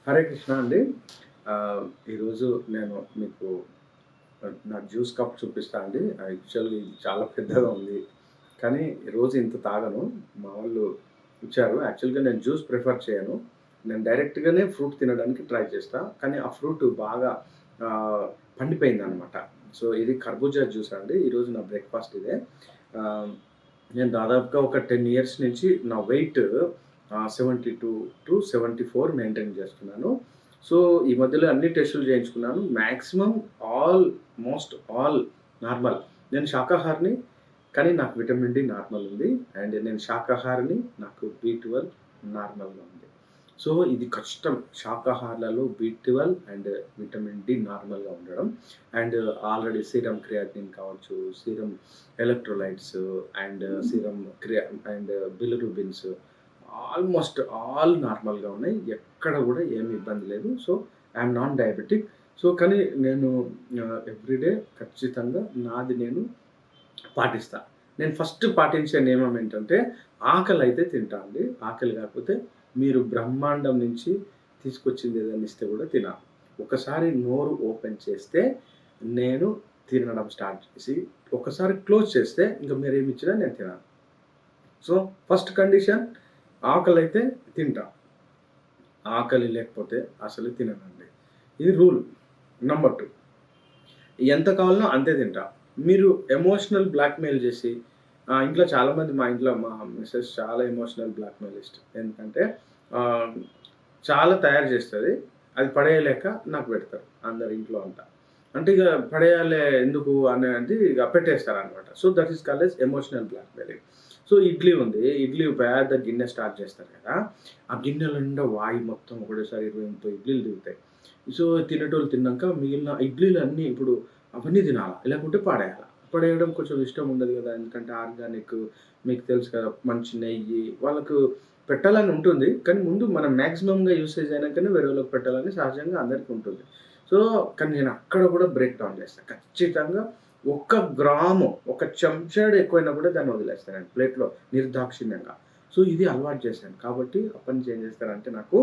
హరే కృష్ణ అండి. ఈరోజు నేను మీకు నా జ్యూస్ కప్ చూపిస్తా అండి. యాక్చువల్‌గా ఇది చాలా పెద్దగా ఉంది. కానీ రోజు ఇంత తాగను. మా వాళ్ళు ఇచ్చారు. యాక్చువల్‌గా నేను జ్యూస్ ప్రిఫర్ చేయను. నేను డైరెక్ట్‌గానే ఫ్రూట్ తినడానికి ట్రై చేస్తా. కానీ ఆ ఫ్రూట్ బాగా ఆహ్, పండిపోయిందనమాట. సో, ఇది కర్బూజా జ్యూస్ అండి. ఈరోజు నా బ్రేక్‌ఫాస్ట్ ఇదే. ఆహ్, నేను దాదాపుగా ఒక 10 ఇయర్స్ నుంచి నా వెయిట్ 72-74 మెయింటైన్ చేస్తున్నాను. సో, ఈ మధ్యలో అన్ని టెస్టులు చేయించుకున్నాను. Maximum most all normal. నేను శాకాహారిని, కానీ నాకు విటమిన్ డి నార్మల్ ఉంది. అండ్ నేను శాకాహారిని, నాకు బి12 నార్మల్‌గా ఉంది. సో, ఇది కష్టం శాకాహారులలో బి12 అండ్ విటమిన్ డి నార్మల్‌గా ఉండడం. అండ్ ఆల్రెడీ సీరమ్ క్రియాటినిన్ కావచ్చు, serum electrolytes and serum and bilirubins almost all నార్మల్‌గా ఉన్నాయి. ఎక్కడ గూడా ఏమి ఇబ్బంది లేదు. So, I'm non diabetic. So, కానీ నేను ఎవ్రీడే ఖచ్చితంగా నాది నేను పాటిస్తా. నేను ఫస్ట్ పాటించే నియమం ఏంటంటే, ఆకలైతే తింటా అండి. ఆకలి కాకపోతే మీరు బ్రహ్మాండం నుంచి తీసుకొచ్చింది ఏదైనా ఇస్తే గూడా తినాలి. ఒకసారి నోరు ఓపెన్ చేస్తే నేను తినడం స్టార్ట్ చేసి, ఒకసారి క్లోజ్ చేస్తే ఇంక మీరేమిచ్చినా నేను తినను. సో, ఫస్ట్ కండిషన్ ఆకలైతే తింటా. ఆకలి లేకపోతే అసలు తిననండి. ఇది రూల్. నంబర్ 2 ఎంత కావాలనో అంతే తింటా. మీరు ఎమోషనల్ బ్లాక్‌మెయిల్ చేసి ఇంట్లో చాలామంది మా ఇంట్లో మా మిసెస్ చాలా ఎమోషనల్ బ్లాక్‌మెయిలిస్ట్. ఎందుకంటే ఆహ్, చాలా తయారు చేస్తది. అది పడేయలేక నాకు పెడతారు. అందరు ఇంట్లో అంతా. అంటే ఇక పడేయాలే ఎందుకు అనేది ఇక పెట్టేస్తారనమాట. So, that is called as emotional blackmailing. So, idli ఉంది. ఇడ్లీ పెద్ద గిన్నె స్టార్ట్ చేస్తారు కదా! ఆ గిన్నెలో నిండా వాయి మొత్తం ఒకటేసారి 20, 30 ఇడ్లీలు దిగుతాయి. సో, తినేటోళ్ళు తిన్నాక మిగిలిన ఇడ్లీలన్నీ ఇప్పుడు అవన్నీ తినాలా, లేకుంటే పడేయాలా. పడేయడం కొంచెం ఇష్టం ఉండదు కదా! ఎందుకంటే ఆర్గానిక్ మీకు తెలుసు కదా! మంచి నెయ్యి వాళ్ళకు పెట్టాలని ఉంటుంది. కానీ ముందు మనం మాక్సిమమ్‌గా యూసేజ్ అయినాకనే వేరే వాళ్ళకి పెట్టాలని సహజంగా అందరికి ఉంటుంది. సో, కానీ నేను అక్కడ కూడా బ్రేక్ డౌన్ చేస్తా. ఖచ్చితంగా ఒక్క గ్రాము, ఒక చెంచాడు ఎక్కువైనా కూడా దాన్ని వదిలేస్తానండి ప్లేట్‌లో నిర్దాక్షిణ్యంగా. సో, ఇది అలవాటు చేశాను. కాబట్టి అప్పటినుంచి ఏం చేస్తారంటే నాకు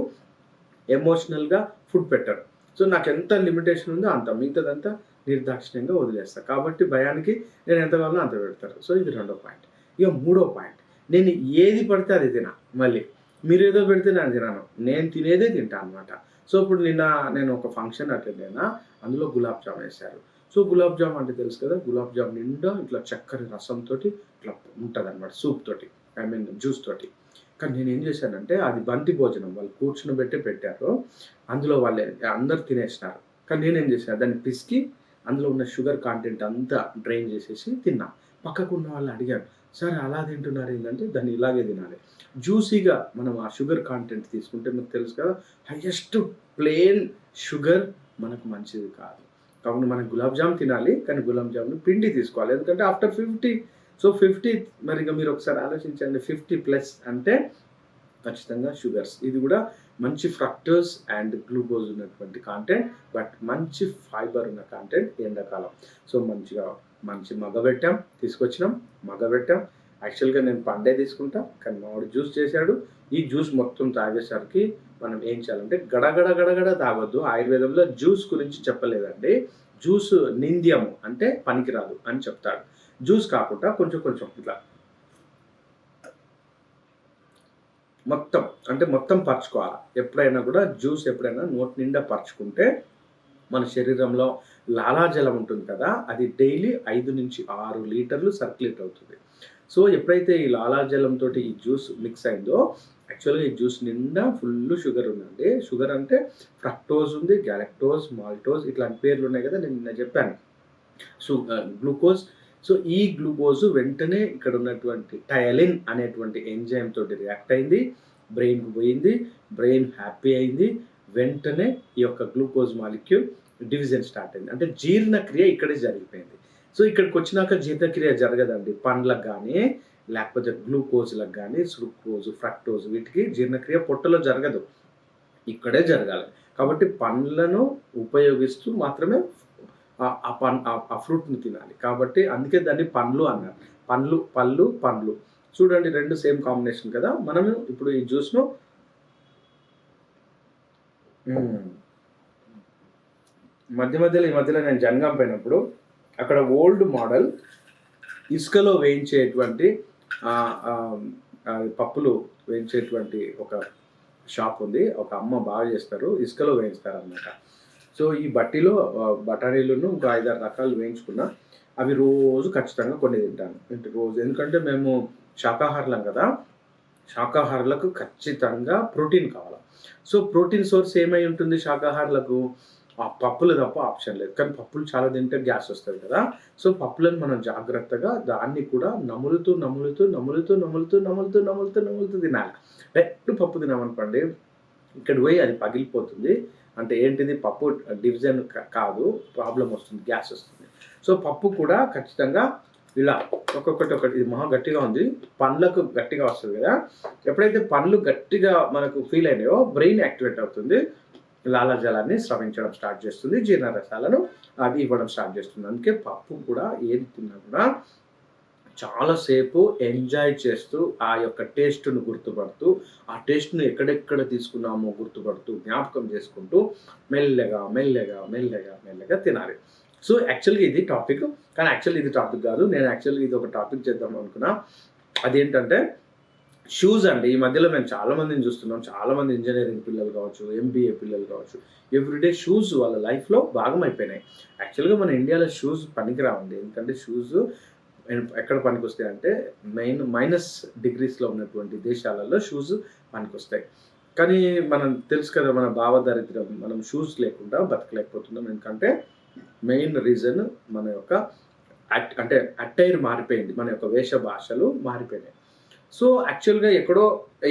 ఎమోషనల్‌గా ఫుడ్ పెట్టరు. సో, నాకెంత లిమిటేషన్ ఉందో అంత. మిగతాదంతా నిర్దాక్షిణ్యంగా వదిలేస్తా. కాబట్టి భయానికి నేను ఎంత కావాలో అంత పెడతారు. సో, ఇది రెండో పాయింట్. ఇక మూడో పాయింట్. నేను ఏది పడితే అది తిన మళ్ళీ. మీరేదో పెడితే నేను తినను. నేను తినేదే తింటా అనమాట. సో, ఇప్పుడు నిన్న నేను ఒక ఫంక్షన్ అటెండ్ అయినా. అందులో గులాబ్ జామ్ ఏశారు. సో, గులాబ్ జామ్ అంటే తెలుసు కదా! గులాబ్ జామ్ నిండా ఇట్లా చక్కెర రసంతోటి ఇట్లా ఉంటదనమాట. సూప్ తోటి. ఐ మీన్ జ్యూస్ తోటి. కానీ నేనేం చేశానంటే అది బంతి భోజనం. వాళ్ళు కూర్చొనబెట్టే పెట్టారు. అందులో వాళ్ళే అందరూ తినేసినారు. కానీ నేనేం చేశా దాన్ని పిసికి అందులో ఉన్న షుగర్ కంటెంట్ అంతా డ్రైన్ చేసేసి తిన్నా. పక్కకున్న వాళ్ళు అడిగారు, "సార్ అలా తింటున్నారు ఏంటంటే దాన్ని ఇలాగే తినాలి." జ్యూసీగా మనం ఆ షుగర్ కంటెంట్ తీసుకుంటే మీకు తెలుసు కదా! హైయెస్ట్ ప్లెయిన్ షుగర్ మనకు మంచిది కాదు. కాబట్టి మనం గులాబ్ జామ్ తినాలి. కానీ గులాబ్ జామ్‌ని పిండి తీసుకోవాలి. ఎందుకంటే ఆఫ్టర్ 50 సో, 50 మరి ఇక మీరు ఒకసారి ఆలోచించండి 50+ అంటే ఖచ్చితంగా షుగర్స్. ఇది కూడా మంచి ఫ్రక్టోజ్ అండ్ గ్లూకోజ్ ఉన్నటువంటి కంటెంట్. బట్ మంచి ఫైబర్ ఉన్న కంటెంట్ ఎండాకాలం. సో, మంచి మగ్గబెట్టాం, తీసుకొచ్చినాం, మగ్గబెట్టాం. యాక్చువల్‌గా నేను పండే తీసుకుంటా. కానీ మా వాడు జ్యూస్ చేశాడు. ఈ జ్యూస్ మొత్తం తాగేసరికి మనం ఏం చేయాలంటే గడగడ గడగడ తాగొద్దు. ఆయుర్వేదంలో జ్యూస్ గురించి చెప్పలేదండి. జ్యూస్ నింద్యము అంటే పనికిరాదు అని చెప్తాడు. జ్యూస్ కాకుండా కొంచెం కొంచెం ఇట్లా మొత్తం అంటే మొత్తం పరుచుకోవాలా. ఎప్పుడైనా కూడా జ్యూస్ ఎప్పుడైనా నోటి నిండా పరుచుకుంటే మన శరీరంలో లాలాజలం ఉంటుంది కదా! అది డైలీ 5-6 లీటర్లు సర్క్యులేట్ అవుతుంది. సో, ఎప్పుడైతే ఈ లాలాజలంతోటి ఈ జ్యూస్ మిక్స్ అయిందో యాక్చువల్‌గా ఈ జ్యూస్ నిండా ఫుల్లు షుగర్ ఉందండి. షుగర్ అంటే ఫ్రక్టోజ్ ఉంది, గాలక్టోజ్, మాల్టోజ్ ఇట్లాంటి పేర్లు ఉన్నాయి కదా! నేను నిన్న చెప్పాను. గ్లూకోజ్. సో, ఈ గ్లూకోజ్ వెంటనే ఇక్కడ ఉన్నటువంటి టయలిన్ అనేటువంటి ఎంజైమ్ తోటి రియాక్ట్ అయింది. బ్రెయిన్‌కి పోయింది. బ్రెయిన్ హ్యాపీ అయింది. వెంటనే ఈ యొక్క గ్లూకోజ్ మాలిక్యూల్ డివిజన్ స్టార్ట్ అయింది. అంటే జీర్ణక్రియ ఇక్కడే జరిగిపోయింది. సో, ఇక్కడికొచ్చినాక జీర్ణక్రియ జరగదండి. పండ్లకు గానీ, లేకపోతే గ్లూకోజ్‌లకు గానీ, సుక్రోజ్, ఫ్రక్టోజ్ వీటికి జీర్ణక్రియ పొట్టలో జరగదు. ఇక్కడే జరగాలి. కాబట్టి పండ్లను ఉపయోగిస్తూ మాత్రమే ఆ ఫ్రూట్‌ని తినాలి. కాబట్టి అందుకే దాన్ని పండ్లు అన్నారు. పళ్ళు. చూడండి 2 సేమ్ కాంబినేషన్ కదా! మనము ఇప్పుడు ఈ జ్యూస్‌ను హ్మ్. ఈ మధ్యలో నేను జనగాం పోయినప్పుడు అక్కడ ఓల్డ్ మోడల్ ఇసుకలో వేయించేటువంటి పప్పులు వేయించేటువంటి ఒక షాప్ ఉంది. ఒక అమ్మ బాగా చేస్తారు, ఇసుకలో వేయిస్తారనమాట. సో ఈ బట్టీలో బఠానీలను ఇంకా 5-6 రకాలు వేయించుకున్నా. అవి రోజు ఖచ్చితంగా కొన్ని తింటాను. రోజు ఎందుకంటే మేము శాకాహారులం కదా! శాకాహారులకు ఖచ్చితంగా ప్రోటీన్ కావాలి. సో ప్రోటీన్ సోర్స్ ఏమై ఉంటుంది శాకాహారులకు? ఆ పప్పులు తప్ప ఆప్షన్ లేదు. కానీ పప్పులు చాలా తింటే గ్యాస్ వస్తది కదా! సో పప్పులను మనం జాగ్రత్తగా దాన్ని కూడా నములుతూ తినాలి. డైరెక్ట్ పప్పు తినామనుకోండి, ఇక్కడ పోయి అది పగిలిపోతుంది. అంటే ఏంటిది, పప్పు డివిజన్ కాదు, ప్రాబ్లమ్ వస్తుంది, గ్యాస్ వస్తుంది. సో పప్పు కూడా ఖచ్చితంగా ఇలా ఒకటి ఇది మహా గట్టిగా ఉంది, పండ్లకు గట్టిగా వస్తుంది కదా! ఎప్పుడైతే పండ్లు గట్టిగా మనకు ఫీల్ అయినాయో బ్రెయిన్ యాక్టివేట్ అవుతుంది, లాలాజలాన్ని స్రవించడం స్టార్ట్ చేస్తుంది, జీర్ణరసాలను అది ఇవ్వడం స్టార్ట్ చేస్తుంది. అందుకే పప్పు కూడా ఏది తిన్నా కూడా చాలాసేపు ఎంజాయ్ చేస్తూ ఆ యొక్క టేస్ట్ను గుర్తుపడుతూ, ఆ టేస్ట్ను ఎక్కడెక్కడ తీసుకున్నామో గుర్తుపడుతూ జ్ఞాపకం చేసుకుంటూ మెల్లగా తినాలి. సో యాక్చువల్గా ఇది టాపిక్, కానీ యాక్చువల్లీ ఇది టాపిక్ కాదు. నేను యాక్చువల్గా ఇది ఒక టాపిక్ చేద్దాం అనుకున్నా. అదేంటంటే షూస్ అండి. ఈ మధ్యలో మేము చాలా మందిని చూస్తున్నాం. చాలామంది ఇంజనీరింగ్ పిల్లలు కావచ్చు, ఎంబీఏ పిల్లలు కావచ్చు, ఎవ్రీడే షూస్ వాళ్ళ లైఫ్లో భాగం అయిపోయినాయి. యాక్చువల్గా మన ఇండియాలో షూస్ పనికిరావండి. ఎందుకంటే షూస్ ఎక్కడ పనికొస్తాయి అంటే మైనస్ డిగ్రీస్లో ఉన్నటువంటి దేశాలలో షూస్ పనికొస్తాయి. కానీ మనం తెలుసు కదా, మన భావదారిద్ర్యం, మనం షూస్ లేకుండా బతకలేకపోతున్నాం. ఎందుకంటే మెయిన్ రీజన్ మన యొక్క అంటే అటైర్ మారిపోయింది, మన యొక్క వేష భాషలు మారిపోయినాయి. సో యాక్చువల్గా ఎక్కడో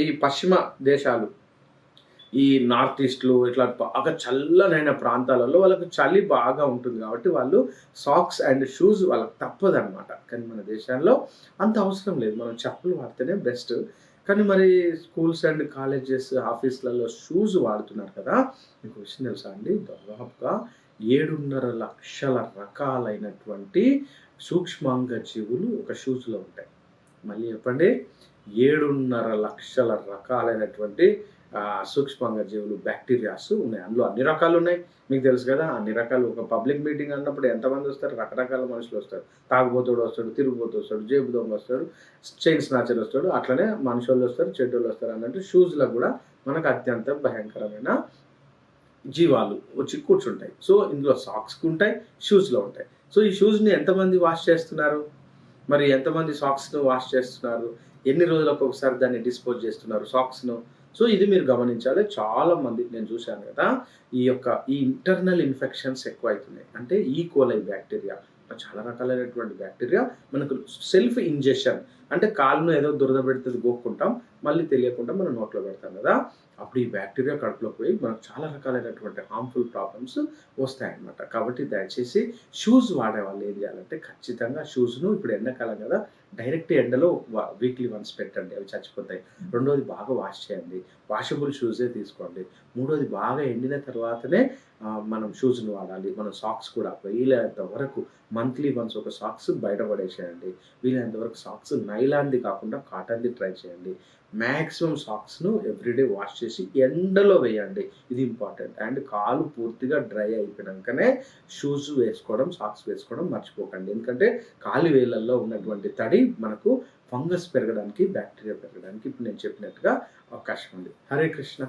ఈ పశ్చిమ దేశాలు, ఈ నార్త్ ఈస్ట్లు, ఇట్లా బాగా చల్లనైన ప్రాంతాలలో వాళ్ళకు చలి బాగా ఉంటుంది కాబట్టి వాళ్ళు సాక్స్ అండ్ షూస్ వాళ్ళకి తప్పదనమాట. కానీ మన దేశాల్లో అంత అవసరం లేదు, మనం చెప్పులు వాడితేనే బెస్ట్. కానీ మరి స్కూల్స్ అండ్ కాలేజెస్, ఆఫీస్లలో షూస్ వాడుతున్నారు కదా. మీకు విషయం తెలుసా అండి, దాదాపుగా 7.5 లక్షల రకాలైనటువంటి సూక్ష్మాంగ జీవులు ఒక షూస్లో ఉంటాయి. మళ్ళీ చెప్పండి, 7.5 లక్షల రకాలైనటువంటి సూక్ష్మాంగ జీవులు, బ్యాక్టీరియాస్ ఉన్నాయి. అందులో అన్ని రకాలు ఉన్నాయి, మీకు తెలుసు కదా. అన్ని రకాలు. ఒక పబ్లిక్ మీటింగ్ అన్నప్పుడు ఎంతమంది వస్తారు? రకరకాల మనుషులు వస్తారు. తాగుబోతుడు వస్తాడు, తిరుగుబోతు వస్తాడు, జేబు దొంగ వస్తాడు, చైన్ స్నాచర్ వస్తాడు, అట్లనే మనుషులు వస్తారు, చెడ్డోళ్ళు వస్తారు అన్నట్టు షూస్లో కూడా మనకు అత్యంత భయంకరమైన జీవాలు వచ్చి కూర్చుంటాయి. సో ఇందులో సాక్స్కి ఉంటాయి, షూస్లో ఉంటాయి. సో ఈ షూస్ని ఎంతమంది వాష్ చేస్తున్నారు? మరి ఎంతమంది సాక్స్ను వాష్ చేస్తున్నారు? ఎన్ని రోజులకు ఒకసారి దాన్ని డిస్పోజ్ చేస్తున్నారు సాక్స్ను? సో ఇది మీరు గమనించాలి. చాలా మంది నేను చూశాను కదా, ఈ ఇంటర్నల్ ఇన్ఫెక్షన్స్ ఎక్కువ అవుతున్నాయి. అంటే ఈకోలై బ్యాక్టీరియా, చాలా రకాలైనటువంటి బ్యాక్టీరియా మనకు సెల్ఫ్ ఇంజెక్షన్, అంటే కాలును ఏదో దురద పెడుతుంది గోక్కుంటాం, మళ్ళీ తెలియకుండా మనం నోట్లో పెడతాం కదా, అప్పుడు ఈ బ్యాక్టీరియా కడుపులోకి పోయి మనకు చాలా రకాలైనటువంటి హార్మ్ఫుల్ ప్రాబ్లమ్స్ వస్తాయన్నమాట. కాబట్టి దయచేసి షూస్ వాడే వాళ్ళు ఏం చేయాలంటే, ఖచ్చితంగా షూస్ను ఇప్పుడు ఎండాకాలం కదా, డైరెక్ట్ ఎండలో వీక్లీ వన్స్ పెట్టండి, అవి చచ్చిపోతాయి. రెండోది బాగా వాష్ చేయండి, వాషబుల్ షూసే తీసుకోండి. మూడోది బాగా ఎండిన తర్వాతనే మనం షూస్ను వాడాలి. మనం సాక్స్ కూడా వీలైనంత వరకు మంత్లీ వన్స్ ఒక సాక్స్ బయట పడేసేయండి. వీలైనంత వరకు సాక్స్ నైలాన్ది కాకుండా కాటన్ది ట్రై చేయండి. మ్యాక్సిమం సాక్స్ను ఎవ్రీడే వాష్ చేసి ఎండలో వేయండి, ఇది ఇంపార్టెంట్. అండ్ కాలు పూర్తిగా డ్రై అయిపోయినాకనే షూస్ వేసుకోవడం, సాక్స్ వేసుకోవడం మర్చిపోకండి. ఎందుకంటే కాలి వేళ్ళల్లో ఉన్నటువంటి తడి మనకు ఫంగస్ పెరగడానికి, బ్యాక్టీరియా పెరగడానికి ఇప్పుడు నేను చెప్పినట్టుగా అవకాశం ఉంది. హరే కృష్ణ.